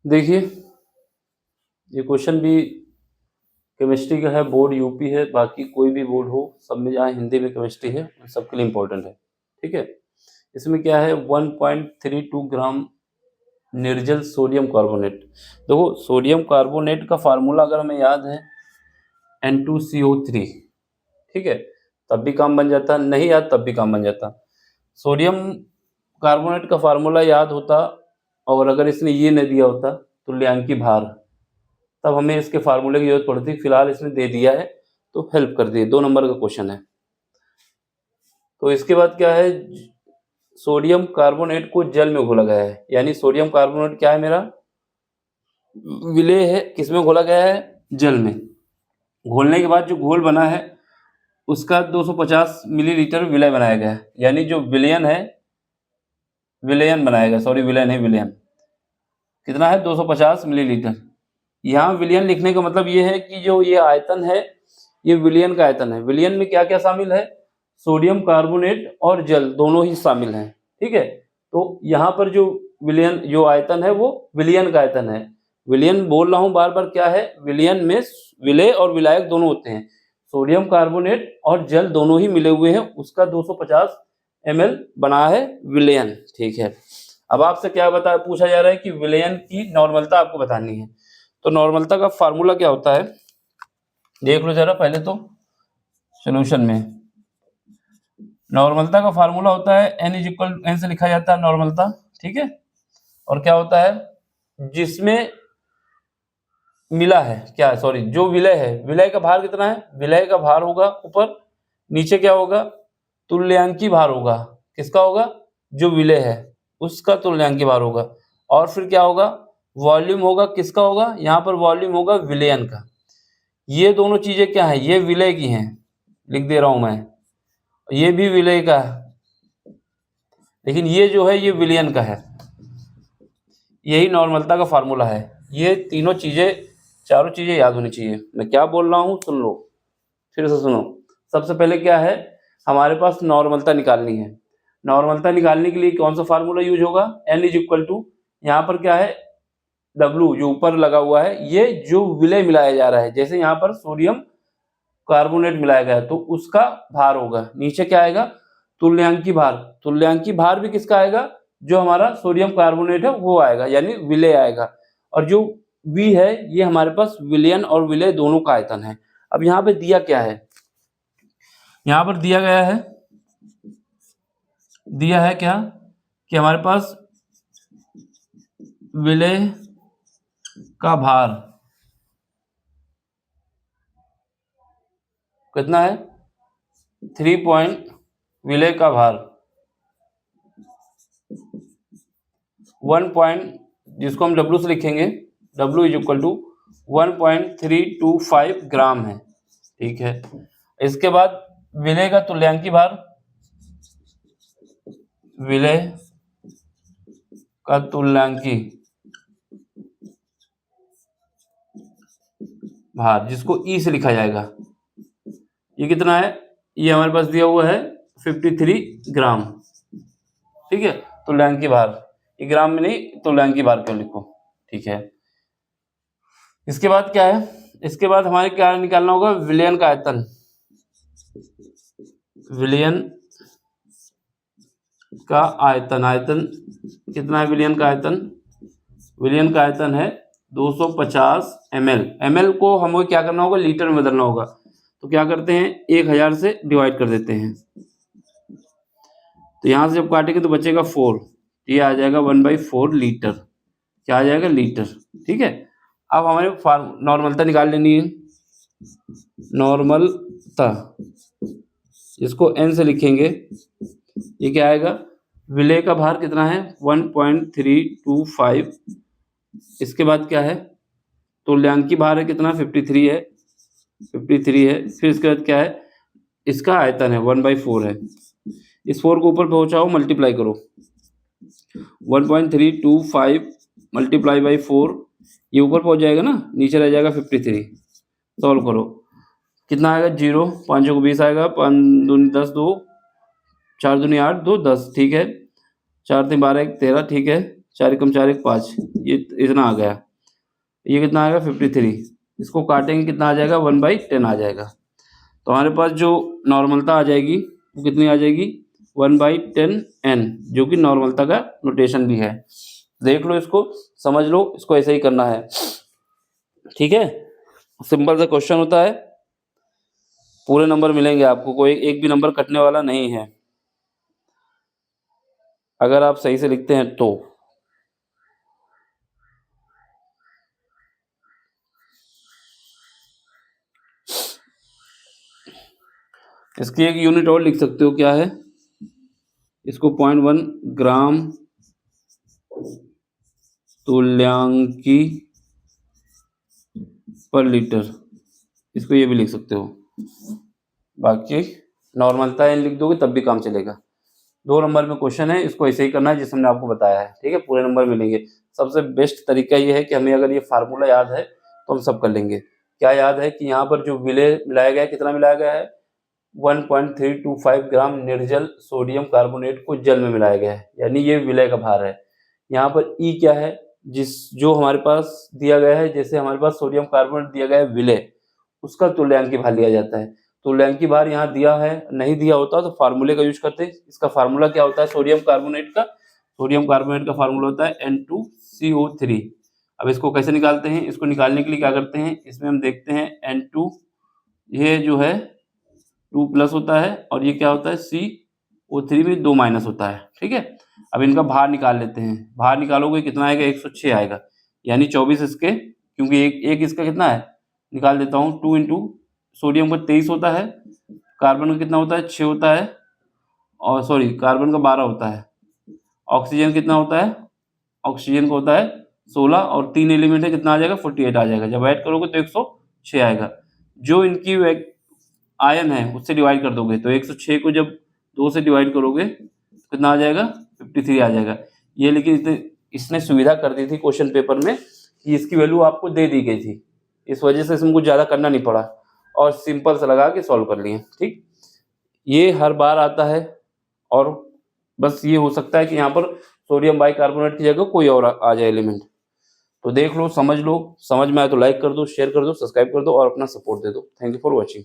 देखिए, ये क्वेश्चन भी केमिस्ट्री का है, बोर्ड यूपी है, बाकी कोई भी बोर्ड हो, सब में जहाँ हिंदी में केमिस्ट्री है, उन सबके लिए इम्पोर्टेंट है, ठीक है? इसमें क्या है 1.32 ग्राम निर्जल सोडियम कार्बोनेट। देखो, सोडियम कार्बोनेट का फार्मूला अगर हमें याद है N2CO3, ठीक है? तब भी काम बन जाता, नहीं याद तब भी काम बन जाता। सोडियम कार्बोनेट का फार्मूला याद होता और अगर इसने ये न दिया होता तुल्यांकी भार, तब हमें इसके फार्मूले की जरूरत पड़ती। फिलहाल इसने दे दिया है तो हेल्प कर दिए। 2 नंबर का क्वेश्चन है। तो इसके बाद क्या है, सोडियम कार्बोनेट को जल में घोला गया है, यानी सोडियम कार्बोनेट क्या है मेरा, विलेय है, किसमें घोला गया है, जल में। घोलने के बाद जो घोल बना है उसका 250 मिलीलीटर विलय बनाया गया है, यानी जो विलयन है, विलयन बनाया गया, सॉरी विलयन है, विलयन कितना है 250 मिलीलीटर। यहाँ विलयन लिखने का मतलब ये है कि जो ये आयतन है ये विलयन का आयतन है। विलयन में क्या क्या शामिल है, सोडियम कार्बोनेट और जल दोनों ही शामिल हैं, ठीक है? तो यहाँ पर जो विलयन जो आयतन है वो विलयन का आयतन है। विलयन बोल रहा हूँ बार बार, क्या है, विलयन में विलेय और विलायक दोनों होते हैं। सोडियम कार्बोनेट और जल दोनों ही मिले हुए हैं, उसका 250 ml बना है विलयन, ठीक है? अब आपसे क्या पूछा जा रहा है कि विलयन की नॉर्मलता आपको बतानी है। तो नॉर्मलता का फार्मूला क्या होता है, देख लो जरा पहले तो सॉल्यूशन में। नॉर्मलता का फार्मूला होता है n से लिखा जाता है नॉर्मलता, ठीक है? और क्या होता है, जिसमें मिला है, क्या, सॉरी, जो विलय है, विलय का भार कितना है, विलय का भार होगा ऊपर, नीचे क्या होगा, तुल्यांकी भार होगा। किसका होगा, जो विलय है उसका तुल्यांकी भार होगा। और फिर क्या होगा, वॉल्यूम होगा, किसका होगा, यहाँ पर वॉल्यूम होगा विलयन का। ये दोनों चीजें क्या है, ये विलय की हैं, लिख दे रहा हूं मैं, ये भी विलय का है, लेकिन ये जो है ये विलयन का है। यही नॉर्मलता का फार्मूला है। ये तीनों चीजें, चारों चीजें याद होनी चाहिए। मैं क्या बोल रहा हूँ सुन लो, फिर से सुनो। सबसे पहले क्या है, हमारे पास नॉर्मलता निकालनी है। नॉर्मलता निकालने के लिए कौन सा फार्मूला यूज होगा, n इज इक्वल टू, यहाँ पर क्या है, W जो ऊपर लगा हुआ है, ये जो विलय मिलाया जा रहा है, जैसे यहाँ पर सोडियम कार्बोनेट मिलाया गया है तो उसका भार होगा। नीचे क्या आएगा, तुल्यांकी भार। तुल्यांकी भार भी किसका आएगा, जो हमारा सोडियम कार्बोनेट है वो आएगा, यानी विलय आएगा। और जो V है ये हमारे पास विलयन और विलय दोनों का आयतन है। अब यहाँ पे दिया क्या है, यहाँ पर दिया गया है, दिया है क्या, कि हमारे पास विलय का भार कितना है, 3 विलय का भार 1 जिसको हम W से लिखेंगे, W इज इक्वल टू 1.325 ग्राम है, ठीक है? इसके बाद विलय का तुल्यांकी भार, विलय का तुल्यांकी भार जिसको E से लिखा जाएगा, ये कितना है, ये हमारे पास दिया हुआ है 53 ग्राम, ठीक है? तुल्यांकी भार, ये ग्राम में नहीं, तुल्यांकी भार क्यों लिखो, ठीक है? इसके बाद क्या है, इसके बाद हमारे क्या निकालना होगा, विलयन का आयतन। विलयन का आयतन, आयतन कितना है विलयन का आयतन, विलयन का आयतन है 250 ml। ml को हमें क्या करना होगा, लीटर में बदलना होगा। तो क्या करते हैं, 1000 से डिवाइड कर देते हैं, तो यहाँ से जब काटेंगे तो बचेगा 4, ये आ जाएगा 1/4 लीटर, क्या आ जाएगा, लीटर, ठीक है? अब हमारे नॉर्मलता निकाल लेनी है। नॉर्मलता इसको n से लिखेंगे, ये क्या आएगा, विलय का भार कितना है 1.325। इसके बाद क्या है, तुल्यांकी भार है कितना, 53 है, 53 है। फिर इसके बाद क्या है, इसका आयतन है 1/4 है। इस 4 को ऊपर पहुंचाओ, मल्टीप्लाई करो, 1.325 मल्टीप्लाई बाई 4, ये ऊपर पहुंच जाएगा ना, नीचे रह जाएगा 53। सॉल्व करो, कितना आएगा, 0, 5 को 20 आएगा, 5 दूनी 10, 2 4 दूनी 8, 2 10, ठीक है? 4 3 12 1 13, ठीक है? 4 एकम 4 एक 5, ये इतना आ गया। ये कितना आएगा 53, इसको काटेंगे कितना आ जाएगा 1/10 आ जाएगा। तो हमारे पास जो नॉर्मलता आ जाएगी वो कितनी आ जाएगी 1/10n, जो कि नॉर्मलता का नोटेशन भी है। देख लो इसको, समझ लो, इसको ऐसे ही करना है। ठीक है, सिंपल सा क्वेश्चन होता है, पूरे नंबर मिलेंगे आपको, कोई एक भी नंबर कटने वाला नहीं है अगर आप सही से लिखते हैं तो। इसकी एक यूनिट और लिख सकते हो, क्या है, इसको 0.1 ग्राम तुल्यांकी पर लीटर, इसको ये भी लिख सकते हो। बाकी नॉर्मलता एन लिख दोगे तब भी काम चलेगा। 2 नंबर में क्वेश्चन है, इसको ऐसे ही करना है जिस हमने आपको बताया है। ठीक है, पूरे नंबर मिलेंगे। सबसे बेस्ट तरीका ये है कि हमें अगर ये फार्मूला याद है तो हम सब कर लेंगे। क्या याद है कि यहाँ पर जो विलय मिलाया गया है, कितना मिलाया गया है 1.325 ग्राम निर्जल सोडियम कार्बोनेट को जल में मिलाया गया है, यानी ये विलय का भार है। यहाँ पर ई क्या है, जो हमारे पास दिया गया है, जैसे हमारे पास सोडियम कार्बोनेट दिया गया है विलय, उसका तुल्यांकी भार लिया जाता है। तुल्यांकी भार यहाँ दिया है, नहीं दिया होता तो फार्मूले का यूज करते। इसका फार्मूला क्या होता है सोडियम कार्बोनेट का, सोडियम कार्बोनेट का फार्मूला होता है N2CO3। अब इसको कैसे निकालते हैं, इसको निकालने के लिए क्या करते हैं, इसमें हम देखते हैं N2 ये जो है 2+ होता है और ये क्या होता है CO3 में 2 माइनस होता है। ठीक है, अब इनका भार निकाल लेते हैं। भार निकालोगे कितना आएगा 106 आएगा, यानी 24 इसके, क्योंकि एक इसका कितना है निकाल देता हूँ 2 इंटू सोडियम का 23 होता है, कार्बन का कितना होता है 6 होता है, और सॉरी कार्बन का 12 होता है, ऑक्सीजन कितना होता है, ऑक्सीजन का होता है 16, और 3 एलिमेंट है कितना आ जाएगा 48 आ जाएगा। जब ऐड करोगे तो 106 आएगा। जो इनकी आयन है उससे डिवाइड कर दोगे तो 106 को जब 2 से डिवाइड करोगे तो कितना आ जाएगा 53 आ जाएगा। ये लेकिन इसने सुविधा कर दी थी क्वेश्चन पेपर में कि इसकी वैल्यू आपको दे दी गई थी, इस वजह से इसमें कुछ ज़्यादा करना नहीं पड़ा और सिंपल सा लगा के सॉल्व कर लिए। ठीक, ये हर बार आता है, और बस ये हो सकता है कि यहाँ पर सोडियम बाइकार्बोनेट की जगह कोई और आ जाए एलिमेंट। तो देख लो, समझ में आए तो लाइक कर दो, शेयर कर दो, सब्सक्राइब कर दो और अपना सपोर्ट दे दो। Thank you for watching.